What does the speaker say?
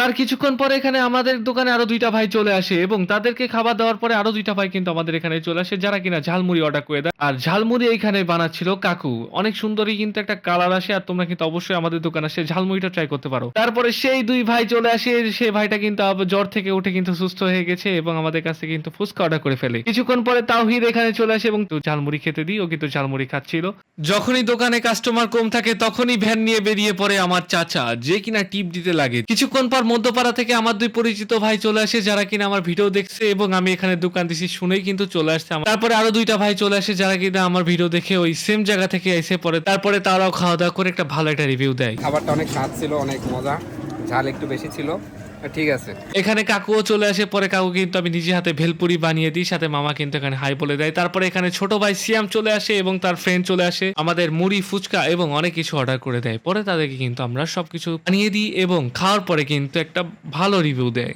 তার কিছুক্ষণ পরে এখানে আমাদের দোকানে আরো ২ টা ভাই চলে আসে এবং তাদেরকে খাবার দেওয়ার পরে আরো ২ টা ভাই কিন্তু আমাদের এখানে চলে আসে যারা কিনা ঝালমুড়ি অর্ডার করে দেয়। আর ঝালমুড়ি এইখানে বানাচ্ছিল কাকু। অনেক সুন্দরই কিন্তু একটা কালার আসে আর তোমরা কিন্তু অবশ্যই আমাদের দোকানে এসে ঝালমুড়িটা ট্রাই করতে পারো। তারপরে সেই ২ ভাই চলে আসে, সেই ভাইটা কিন্তু জ্বর থেকে উঠে কিন্তু সুস্থ হয়ে গেছে এবং আমাদের কাছ থেকে কিন্তু ফুচকা অর্ডার করে ফেলে। কিছুক্ষণ পরে তাওহিদ এখানে চলে আসে এবং ঝালমুড়ি খেতে দিই, ও কিন্তু ঝালমুড়ি খাচ্ছিল। যখনই দোকানে কাস্টমার কম থাকে তখনই ভ্যান নিয়ে বেরিয়ে পড়ে আমার চাচা, যে কিনা টিপ দিতে লাগে। কিছুক্ষণ পর মধ্যপাড়া থেকে আমার ২ পরিচিত ভাই চলে আসে যারা কিনা আমার ভিডিও দেখছে এবং আমি এখানে দোকান দিছি শুনেই কিন্তু চলে আসছে। তারপরে আরো ২ টা ভাই চলে আসে যারা কিনা আমার ভিডিও দেখে ওই সেম জায়গা থেকে এসে পড়ে। তারপরে তারাও খাওয়া দাওয়া করে একটা ভালো একটা রিভিউ দেয়। খাবারটা অনেক স্বাদ ছিল, অনেক মজা, ঝাল একটু বেশি ছিল, ঠিক আছে। এখানে কাকুও চলে আসে, পরে কাকু কিন্তু আমি নিজে হাতে ভেলপুরি বানিয়ে দিই, সাথে মামা কিন্তু এখানে হাই বলে দেয়। তারপরে এখানে ছোট ভাই সিয়াম চলে আসে এবং তার ফ্রেন্ড চলে আসে, আমাদের মুড়ি ফুচকা এবং অনেক কিছু অর্ডার করে দেয়। পরে তাদেরকে কিন্তু আমরা সবকিছু বানিয়ে দিই এবং খাওয়ার পরে কিন্তু একটা ভালো রিভিউ দেয়।